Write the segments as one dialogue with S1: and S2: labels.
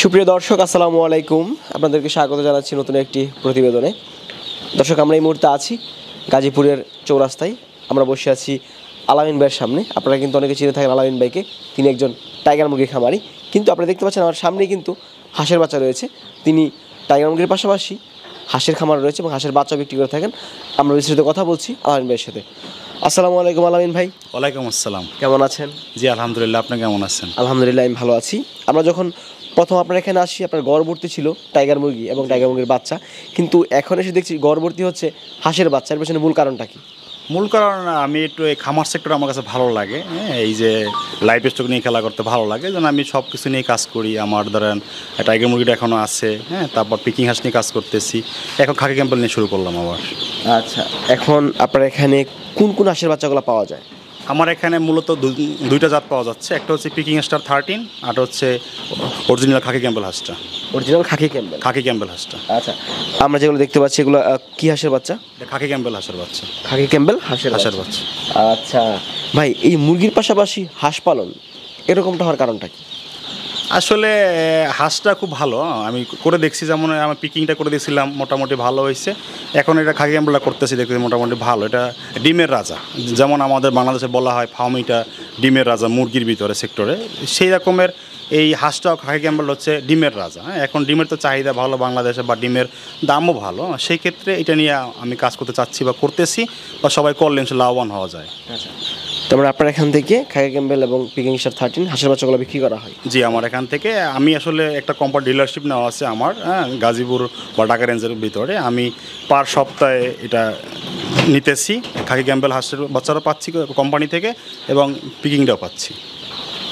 S1: সুপ্রিয় দর্শক, আসসালামু আলাইকুম। আপনাদেরকে স্বাগত জানাচ্ছি নতুন একটি প্রতিবেদনে। দর্শক, আমরা এই মুহূর্তে আছি গাজীপুরের চৌরাস্তায়। আমরা বসে আছি আলামিন ভাইয়ের সামনে। আপনারা কিন্তু অনেকে চিনে থাকেন আলামিন ভাইকে। তিনি একজন টাইগার মুরগির খামারি। কিন্তু আপনারা দেখতে পাচ্ছেন আমার সামনেই কিন্তু হাঁসের বাচ্চা রয়েছে। তিনি টাইগার মুরগির পাশাপাশি হাঁসের খামার রয়েছে এবং হাঁসের বাচ্চা বিক্রি করে থাকেন। আমরা বিস্তারিত কথা বলছি আলামিন ভাইয়ের সাথে। আসসালামু আলাইকুম আলামিন ভাই।
S2: ওয়ালাইকুম আসসালাম।
S1: কেমন আছেন?
S2: জি আলহামদুলিল্লাহ, আপনি কেমন আছেন?
S1: আলহামদুলিল্লাহ, আমি ভালো আছি। আমরা যখন প্রথম আপনার এখানে আসি, আপনার গড়ভর্তি ছিল টাইগার মুরগি এবং টাইগার মুরগির বাচ্চা, কিন্তু এখন এসে দেখছি গড়ভর্তি হচ্ছে হাঁসের বাচ্চা। এর পেছনে মূল কারণটা কি?
S2: মূল কারণ আমি একটু এই খামার সেক্টর আমার কাছে ভালো লাগে। এই যে লাইফ স্টক নিয়ে খেলা করতে ভালো লাগে, যেন আমি সব কিছু নিয়ে কাজ করি। আমার ধরেন টাইগার মুরগিটা এখনও আছে, তারপর পিকিং হাঁস নিয়ে কাজ করতেছি। এখন খাকি ক্যাম্পেল নিয়ে শুরু করলাম আবার।
S1: আচ্ছা, এখন আপনার এখানে কোন কোন হাঁসের বাচ্চাগুলো পাওয়া যায়?
S2: আমার এখানে মূলত দুইটা জাত পাওয়া যাচ্ছে। একটা হচ্ছে পিকিং স্টার 13, আর হচ্ছে অরিজিনাল খাকি ক্যাম্পেল হাঁসটা।
S1: অরিজিনাল খাকি ক্যাম্পেল?
S2: খাকি ক্যাম্পেল হাঁসটা।
S1: আচ্ছা, আমরা যেগুলো দেখতে পাচ্ছি এগুলো কি হাঁসের বাচ্চা?
S2: খাকি ক্যাম্পেল হাঁসের বাচ্চা।
S1: খাকি ক্যাম্পেল হাঁসের বাচ্চা। আচ্ছা ভাই, এই মুরগির পাশাপাশি হাঁস পালন এরকমটা হওয়ার কারণটা কি?
S2: আসলে হাঁসটা খুব ভালো, আমি করে দেখছি। যেমন আমার পিকিংটা করে দেখছিলাম, মোটামুটি ভালো হয়েছে। এখন এটা খাকি ক্যাম্পেলটা করতেছি, দেখতেছি মোটামুটি ভালো। এটা ডিমের রাজা, যেমন আমাদের বাংলাদেশে বলা হয় ফার্মিটা ডিমের রাজা মুরগির ভিতরে সেক্টরে, সেই রকমের এই হাঁসটাও খাকি ক্যাম্পেল হচ্ছে ডিমের রাজা। এখন ডিমের তো চাহিদা ভালো বাংলাদেশে, বা ডিমের দামও ভালো। সেই ক্ষেত্রে এটা নিয়ে আমি কাজ করতে চাচ্ছি বা করতেছি, বা সবাই করলে লাভবান হওয়া যায়।
S1: আচ্ছা, তারপরে আপনার এখান থেকে খাকি ক্যাম্পেল এবং পিকিং স্টার 13 হাঁসের বাচ্চাগুলো বিক্রি করা হয়?
S2: জি, আমার এখান থেকে আমি আসলে একটা কোম্পানি ডিলারশিপ নেওয়া আছে আমার, গাজীপুর বা ঢাকা রেঞ্জের ভিতরে। আমি পার সপ্তাহে এটা নিতেছি। খাকি ক্যাম্পেল হাঁসের বাচ্চারা পাচ্ছি কোম্পানি থেকে, এবং পিকিংটাও পাচ্ছি।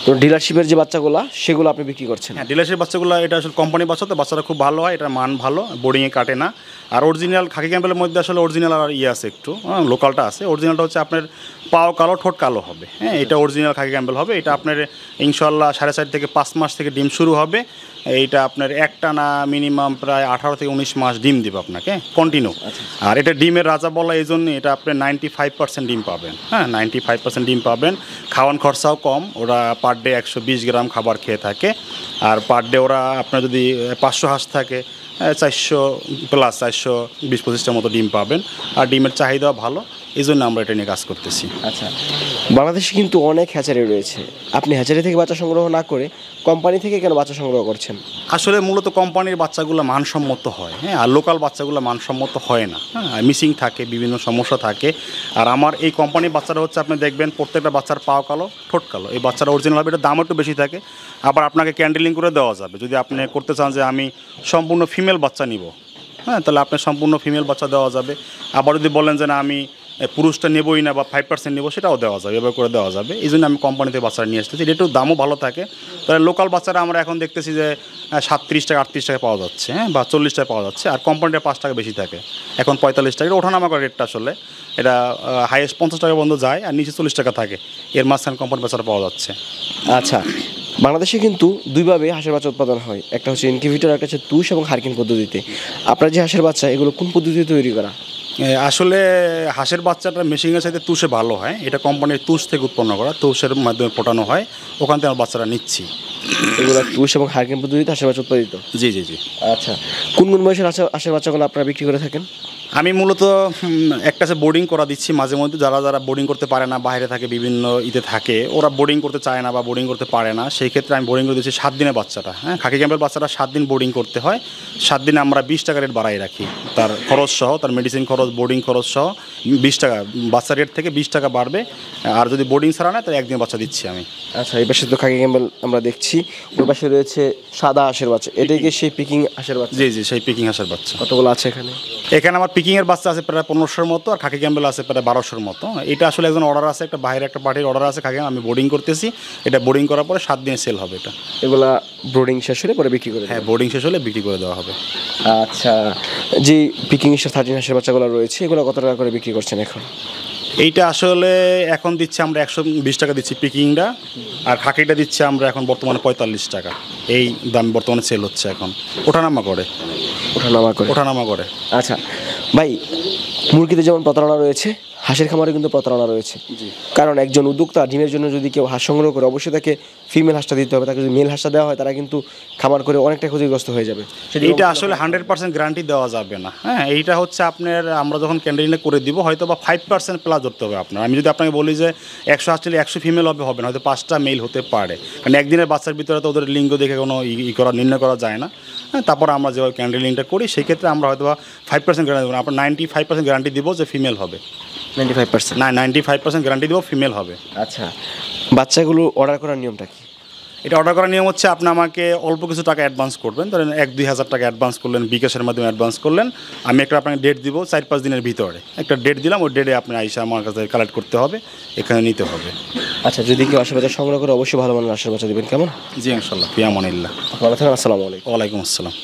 S1: তো ডিলারশিপের যে বাচ্চাগুলো সেগুলো আপনি বিক্রি করছেন?
S2: হ্যাঁ, ডিলারশিপ বাচ্চাগুলো এটা আসলে কোম্পানির বাচ্চা, তো বাচ্চারা খুব ভালো হয়, এটার মান ভালো, বোর্ডিংয়ে কাটে না। আর অরিজিনাল খাকি ক্যাম্পেলের মধ্যে আসলে অরিজিনাল আর আছে একটু লোকালটা আছে। অরিজিনালটা হচ্ছে আপনার পাও কালো, ঠোঁট কালো হবে। এটা অরিজিনাল খাকি ক্যাম্পেল হবে। এটা আপনার ইনশাল্লাহ 4.5 থেকে 5 মাস থেকে ডিম শুরু হবে। এইটা আপনার একটানা মিনিমাম প্রায় 18 থেকে 19 মাস ডিম দেবে আপনাকে কন্টিনিউ। আর এটা ডিমের রাজা বলা এই জন্য, এটা আপনি 95% ডিম পাবেন। 95% ডিম পাবেন। খাওয়ান খরচাও কম। ওরা পার ডে 120 গ্রাম খাবার খেয়ে থাকে। আর পার ডে ওরা আপনার যদি 500 হাঁস থাকে, 400 প্লাস 420-25টার মতো ডিম পাবেন। আর ডিমের চাহিদাও ভালো, এই জন্য আমরা এটা নিয়ে কাজ করতেছি।
S1: আচ্ছা, বাংলাদেশে কিন্তু অনেক হ্যাচারি রয়েছে। আপনি হ্যাচারি থেকে বাচ্চা সংগ্রহ না করে কোম্পানি থেকে কেন বাচ্চা সংগ্রহ করছেন?
S2: আসলে মূলত কোম্পানির বাচ্চাগুলো মানসম্মত হয়, আর লোকাল বাচ্চাগুলো মানসম্মত হয় না। মিসিং থাকে, বিভিন্ন সমস্যা থাকে। আর আমার এই কোম্পানির বাচ্চারা হচ্ছে, আপনি দেখবেন প্রত্যেকটা বাচ্চার পাও কালো, ঠোঁট কালো। এই বাচ্চারা অরিজিনাল হবে, এটা দাম একটু বেশি থাকে। আবার আপনাকে ক্যান্ডেলিং করে দেওয়া যাবে যদি আপনি করতে চান যে আমি সম্পূর্ণ ফিমেল বাচ্চা নিব, তাহলে আপনি সম্পূর্ণ ফিমেল বাচ্চা দেওয়া যাবে। আবার যদি বলেন যে না আমি পুরুষটা নেবই না বা 5% নেবো, সেটাও দেওয়া যাবে, এভাবে করে দেওয়া যাবে। এই জন্য আমি কোম্পানিতে বাচ্চারা নিয়ে আসতেছি। এটা একটু দামও ভালো থাকে। তাহলে লোকাল বাচ্চারা আমরা এখন দেখতেছি যে 37 টাকা 38 টাকা পাওয়া যাচ্ছে, বা 40 টাকা পাওয়া যাচ্ছে। আর কোম্পানিটা 5 টাকা বেশি থাকে, এখন 45 টাকা। এটা ওঠানামা করে রেটটা আসলে। এটা হাইয়েস্ট 50 টাকা পর্যন্ত যায়, আর নিচে 40 টাকা থাকে। এর মাঝখানে কোম্পানি বাচ্চারা পাওয়া যাচ্ছে।
S1: আচ্ছা, বাংলাদেশে কিন্তু দুইভাবে হাঁসের বাচ্চা উৎপাদন হয়। একটা হচ্ছে ইনকিউবেটর, একটা হচ্ছে তুষ এবং হারকিন পদ্ধতিতে। আপনার যে হাঁসের বাচ্চা, এগুলো কোন পদ্ধতিতে তৈরি করা?
S2: আসলে হাঁসের বাচ্চাটা মেশিনের সাথে তুষে ভালো হয়। এটা কোম্পানির তুষ থেকে উৎপন্ন করা, তুষের মাধ্যমে ফোটানো হয়, ওখান থেকে আমার বাচ্চারা নিচ্ছি।
S1: এগুলো তুষ এবং হারকিন পদ্ধতিতে হাঁসের বাচ্চা উৎপাদিত?
S2: জি জি জি।
S1: আচ্ছা, কোন কোন বয়সের হাঁসের বাচ্চাগুলো আপনারা বিক্রি করে থাকেন?
S2: আমি মূলত একটা বোর্ডিং করা দিচ্ছি মাঝে মধ্যে। যারা বোর্ডিং করতে পারে না, বাইরে থাকে, বিভিন্ন থাকে, ওরা বোর্ডিং করতে চায় না বা বোর্ডিং করতে পারে না, সেই ক্ষেত্রে আমি বোর্ডিং করে দিচ্ছি 7 দিনের বাচ্চাটা। খাকি ক্যাম্পের বাচ্চাটা 7 দিন বোর্ডিং করতে হয়। 7 দিনে আমরা 20 টাকা রেট বাড়াই রাখি, তার খরচ সহ, তার মেডিসিন খরচ, বোর্ডিং খরচ সহ 20 টাকা বাচ্চা রেট থেকে 20 টাকা বাড়বে। আর যদি বোর্ডিং ছাড়া না, তাহলে একদিন বাচ্চা দিচ্ছি আমি।
S1: আচ্ছা, এই পাশে তো খাকি ক্যাম্পেল আমরা দেখছি, ওই পাশে রয়েছে সাদা হাঁসের বাচ্চা। এটাই কি সেই পিকিং হাঁসের বাচ্চা?
S2: জি জি, সেই পিকিং হাঁসের বাচ্চা।
S1: কতগুলো আছে এখানে?
S2: এখানে আমার পিকিংয়ের বাচ্চা আছে প্রায় 1500-র মতো, আর খাকি ক্যাম্পেল আছে প্রায় 1200-র মতো। এটা আসলে একজন অর্ডার আছে, একটা বাইরে একটা পার্টির অর্ডার আছে খাকি, আমি বোর্ডিং করতেছি। এটা বোর্ডিং করার পরে 7 দিনে সেল হবে এটা।
S1: এগুলা ব্রোডিং শেষ হলে পরে বিক্রি করে?
S2: হ্যাঁ, বোর্ডিং শেষ হলে বিক্রি করে দেওয়া হবে।
S1: আচ্ছা, যে পিকিং স্টার 13 হাঁসের বাচ্চাগুলো রয়েছে, এগুলো কত টাকা করে বিক্রি করছেন এখন?
S2: এইটা আসলে এখন দিচ্ছি আমরা 120 টাকা দিচ্ছি পিকিংটা, আর খাকিটা দিচ্ছি আমরা এখন বর্তমানে 45 টাকা। এই দাম বর্তমানে সেল হচ্ছে এখন, ওঠানামা করে।
S1: ওঠানামা করে?
S2: ওঠানামা করে।
S1: আচ্ছা ভাই, মুরগিতে যেমন প্রতারণা রয়েছে, হাঁসের খামারে কিন্তু প্রতারণা রয়েছে।
S2: জি।
S1: কারণ একজন উদ্যোক্তা ডিমের জন্য যদি কেউ হাঁস সংগ্রহ করে অবশ্যই তাকে ফিমেল হাঁসটা দিতে হবে। তাকে যদি মেল হাঁসটা দেওয়া হয় তারা কিন্তু খামার করে অনেকটা ক্ষতিগ্রস্ত হয়ে যাবে।
S2: এইটা আসলে 100% গ্যারান্টি দেওয়া যাবে না। হ্যাঁ, এইটা হচ্ছে আপনার আমরা যখন ক্যান্ডেলিনে করে দিব হয়তো বা 5% প্লাস ধরতে হবে আপনার। আমি যদি আপনাকে বলি যে 100 হাঁস নিলে 100 ফিমেল হবে না, হয়তো 5টা মেল হতে পারে। কারণ একদিনের বাচ্চার ভিতরে তো ওদের লিঙ্গ দেখে কোনো নির্ণয় করা যায় না। হ্যাঁ, তারপর আমরা যেভাবে ক্যান্ডেলিংটা করি সেই ক্ষেত্রে আমরা হয়তো বা 5% গ্যারান্টি দেবো, আপনার 95% গ্যারান্টি দিব যে ফিমেল হবে।
S1: 95%?
S2: না, 95% গ্যারান্টি দেবো ফিমেল হবে।
S1: আচ্ছা, বাচ্চাগুলো অর্ডার করার নিয়মটা কি?
S2: এটা অর্ডার করার নিয়ম হচ্ছে আপনি আমাকে অল্প কিছু টাকা অ্যাডভান্স করবেন, ধরেন 1-2 হাজার টাকা অ্যাডভান্স করলেন, বিকাশের মাধ্যমে অ্যাডভান্স করলেন। আমি একটা আপনাকে ডেট দিব 4-5 দিনের ভিতরে, একটা ডেট দিলাম, ওই ডেটে আপনি আইসা আমার কাছে কালেক্ট করতে হবে, এখানে নিতে হবে।
S1: আচ্ছা, যদি কেউ হাঁসের বাচ্চা সংগ্রহ করে অবশ্যই ভালো মানের হাঁসের বাচ্চা দেবেন, কেমন?
S2: জি ইনশাল্লাহ, ফিয়ামানিল্লাহ।
S1: ভালো থাকেন, আসসালামু আলাইকুম।
S2: ওয়ালাইকুম আসসালাম।